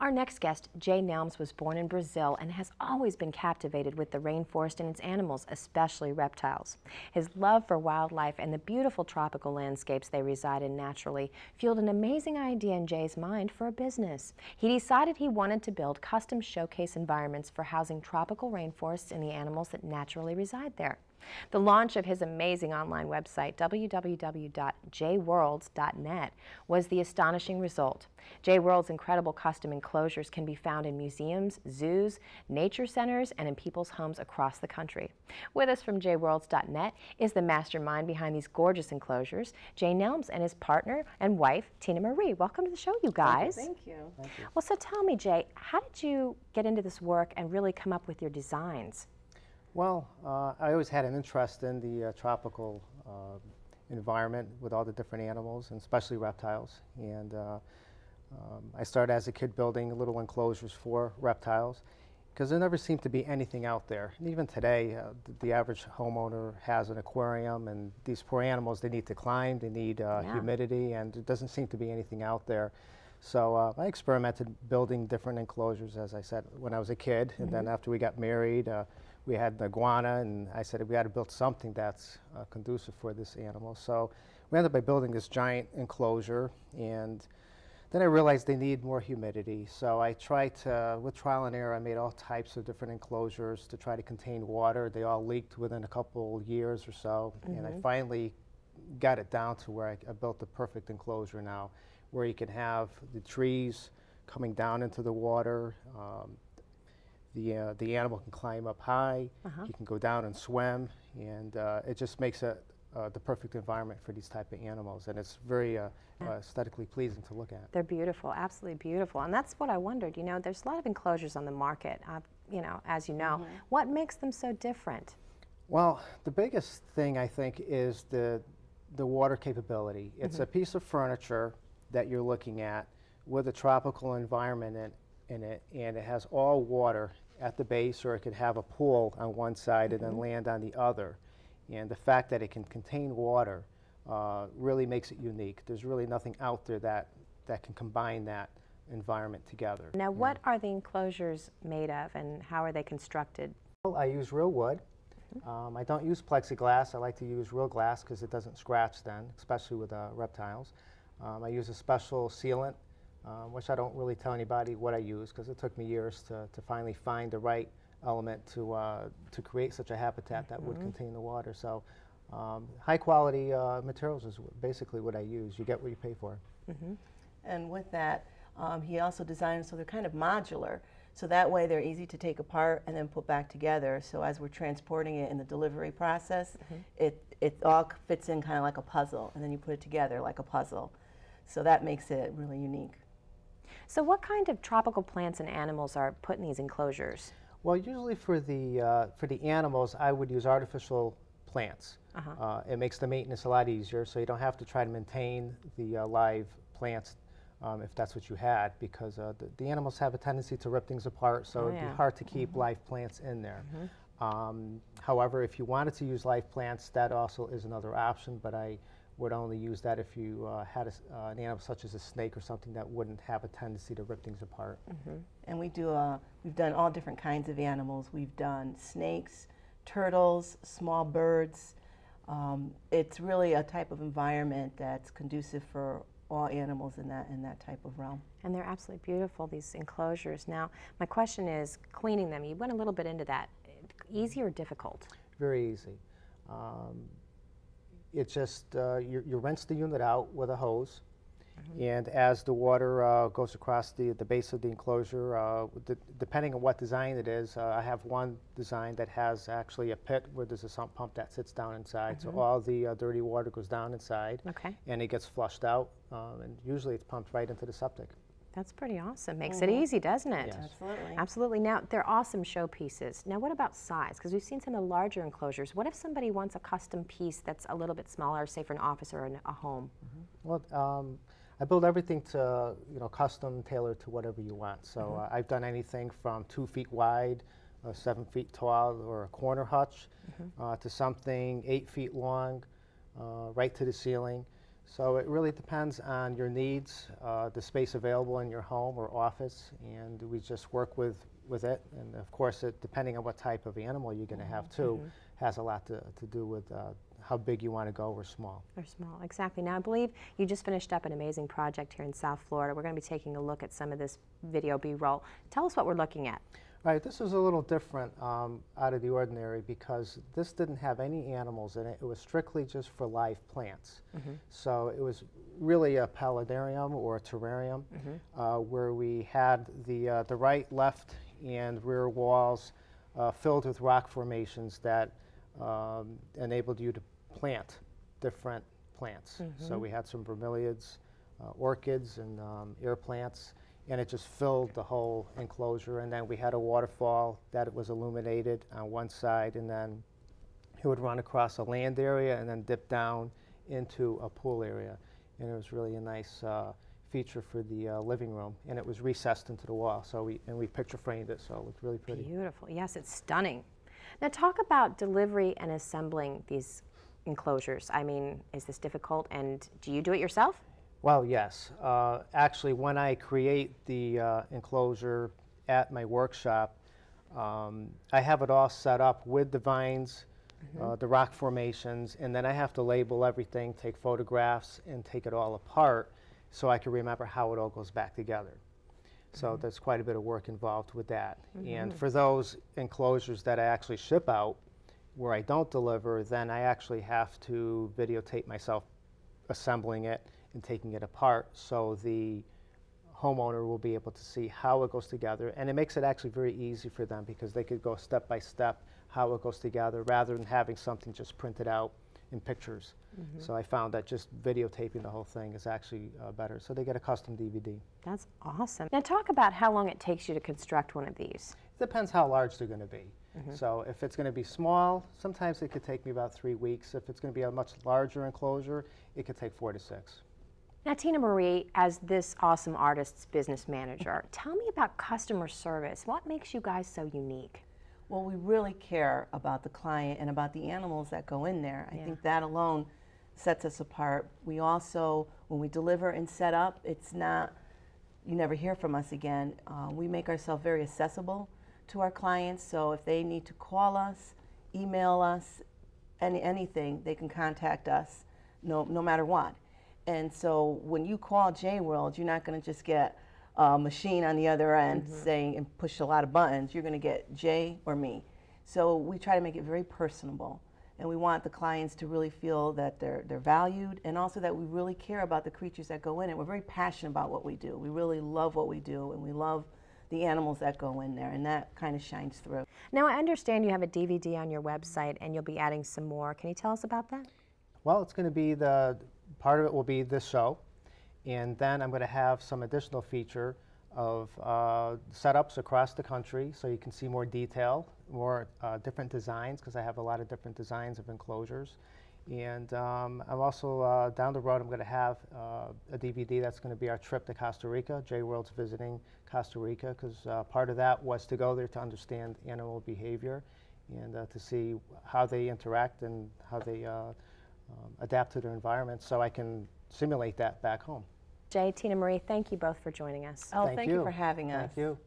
Our next guest, Jay Nelms, was born in Brazil and has always been captivated with the rainforest and its animals, especially reptiles. His love for wildlife and the beautiful tropical landscapes they reside in naturally fueled an amazing idea in Jay's mind for a business. He decided he wanted to build custom showcase environments for housing tropical rainforests and the animals that naturally reside there. The launch of his amazing online website, www.jworlds.net, was the astonishing result. Jworlds' incredible custom enclosures can be found in museums, zoos, nature centers, and in people's homes across the country. With us from jworlds.net is the mastermind behind these gorgeous enclosures, Jay Nelms, and his partner and wife, Tina Marie. Welcome to the show, you guys. Thank you. Thank you. Well, so tell me, Jay, how did you get into this work and really come up with your designs? Well, I always had an interest in the tropical environment with all the different animals, and especially reptiles. And I started as a kid building little enclosures for reptiles because there never seemed to be anything out there. And even today, the average homeowner has an aquarium, and these poor animals, they need to climb, they need humidity, and there doesn't seem to be anything out there. So I experimented building different enclosures, as I said, when I was a kid. And then after we got married, we had the iguana, and I said we had to build something that's conducive for this animal. So we ended up by building this giant enclosure, and then I realized they need more humidity. So I tried to, with trial and error, I made all types of different enclosures to try to contain water. They all leaked within a couple years or so, and I finally got it down to where I built the perfect enclosure now, where you can have the trees coming down into the water. The animal can climb up high, he can go down and swim, and it just makes it the perfect environment for these type of animals, and it's very aesthetically pleasing to look at. They're beautiful, absolutely beautiful, and that's what I wondered. You know, there's a lot of enclosures on the market, you know, as you know. What makes them so different? Well, the biggest thing I think is the water capability. It's a piece of furniture that you're looking at with a tropical environment in it, and it has all water at the base, or it could have a pool on one side and then land on the other. And the fact that it can contain water really makes it unique. There's really nothing out there that can combine that environment together. Now, what are the enclosures made of, and how are they constructed? Well, I use real wood. I don't use plexiglass. I like to use real glass because it doesn't scratch then, especially with reptiles. I use a special sealant, which I don't really tell anybody what I use because it took me years to finally find the right element to create such a habitat that would contain the water. So high quality materials is basically what I use. You get what you pay for. And with that, he also designed so they're kind of modular. So that way they're easy to take apart and then put back together. So as we're transporting it in the delivery process, it all fits in kind of like a puzzle, and then you put it together like a puzzle. So that makes it really unique. So what kind of tropical plants and animals are put in these enclosures? Well, usually for the animals, I would use artificial plants. It makes the maintenance a lot easier, so you don't have to try to maintain the live plants if that's what you had, because the animals have a tendency to rip things apart, so it'd be hard to keep live plants in there. However, if you wanted to use live plants, that also is another option, but I would only use that if you had an animal such as a snake or something that wouldn't have a tendency to rip things apart. And we've done all different kinds of animals. We've done snakes, turtles, small birds. It's really a type of environment that's conducive for all animals in that type of realm. And they're absolutely beautiful, these enclosures. Now, my question is cleaning them. You went a little bit into that. Easy or difficult? Very easy. It's just you rinse the unit out with a hose, and as the water goes across the base of the enclosure, depending on what design it is, I have one design that has actually a pit where there's a sump pump that sits down inside, so all the dirty water goes down inside, and it gets flushed out, and usually it's pumped right into the septic. That's pretty awesome. Makes it easy, doesn't it? Yes. Absolutely. Absolutely. Now, they're awesome showpieces. Now, what about size? Because we've seen some of the larger enclosures. What if somebody wants a custom piece that's a little bit smaller, say for an office or a home? Well, I build everything to, custom tailored to whatever you want. So I've done anything from 2 feet wide, 7 feet tall, or a corner hutch, to something 8 feet long, right to the ceiling. So it really depends on your needs, the space available in your home or office, and we just work with it. And of course, depending on what type of animal you're going to have too, has a lot to do with how big you want to go or small. Or small, exactly. Now I believe you just finished up an amazing project here in South Florida. We're going to be taking a look at some of this video B-roll. Tell us what we're looking at. Right, this was a little different out of the ordinary because this didn't have any animals in it. It was strictly just for live plants. So it was really a paludarium or a terrarium where we had the right, left, and rear walls filled with rock formations that enabled you to plant different plants. So we had some bromeliads, orchids, and air plants. And it just filled the whole enclosure. And then we had a waterfall that was illuminated on one side, and then it would run across a land area and then dip down into a pool area. And it was really a nice feature for the living room. And it was recessed into the wall, so we picture framed it, so it looked really pretty. Beautiful. Yes, it's stunning. Now talk about delivery and assembling these enclosures. I mean, is this difficult, and do you do it yourself? Well, yes. Actually, when I create the enclosure at my workshop, I have it all set up with the vines, the rock formations, and then I have to label everything, take photographs, and take it all apart so I can remember how it all goes back together. So there's quite a bit of work involved with that. And for those enclosures that I actually ship out, where I don't deliver, then I actually have to videotape myself assembling it and taking it apart, so the homeowner will be able to see how it goes together. And it makes it actually very easy for them because they could go step by step how it goes together rather than having something just printed out in pictures. So I found that just videotaping the whole thing is actually better. So they get a custom DVD. That's awesome. Now talk about how long it takes you to construct one of these. It depends how large they're going to be. So if it's going to be small, sometimes it could take me about 3 weeks. If it's going to be a much larger enclosure, it could take 4 to 6. Now, Tina Marie, as this awesome artist's business manager, tell me about customer service. What makes you guys so unique? Well, we really care about the client and about the animals that go in there. I think that alone sets us apart. We also, when we deliver and set up, it's not, you never hear from us again. We make ourselves very accessible to our clients, so if they need to call us, email us, anything, they can contact us no matter what. And so when you call J-World, you're not going to just get a machine on the other end saying and push a lot of buttons. You're going to get Jay or me. So we try to make it very personable, and we want the clients to really feel that they're valued, and also that we really care about the creatures that go in it. We're very passionate about what we do. We really love what we do, and we love the animals that go in there, and that kind of shines through. Now, I understand you have a DVD on your website, and you'll be adding some more. Can you tell us about that? Well, it's going to be part of it will be this show, and then I'm going to have some additional feature of setups across the country so you can see more detail, more different designs, because I have a lot of different designs of enclosures. And I'm also, down the road, I'm going to have a DVD that's going to be our trip to Costa Rica. J-World's visiting Costa Rica, because part of that was to go there to understand animal behavior and to see how they interact and how they adapt to their environment, so I can simulate that back home. Jay, Tina Marie, thank you both for joining us. Oh, thank you for having us. Thank you.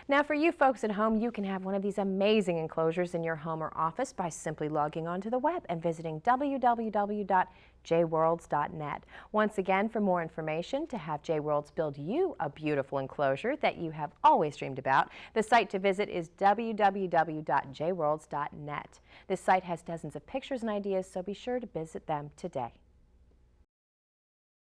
Now, for you folks at home, you can have one of these amazing enclosures in your home or office by simply logging onto the web and visiting www.jworlds.net. Once again, for more information, to have J-Worlds build you a beautiful enclosure that you have always dreamed about, the site to visit is www.jworlds.net. This site has dozens of pictures and ideas, so be sure to visit them today.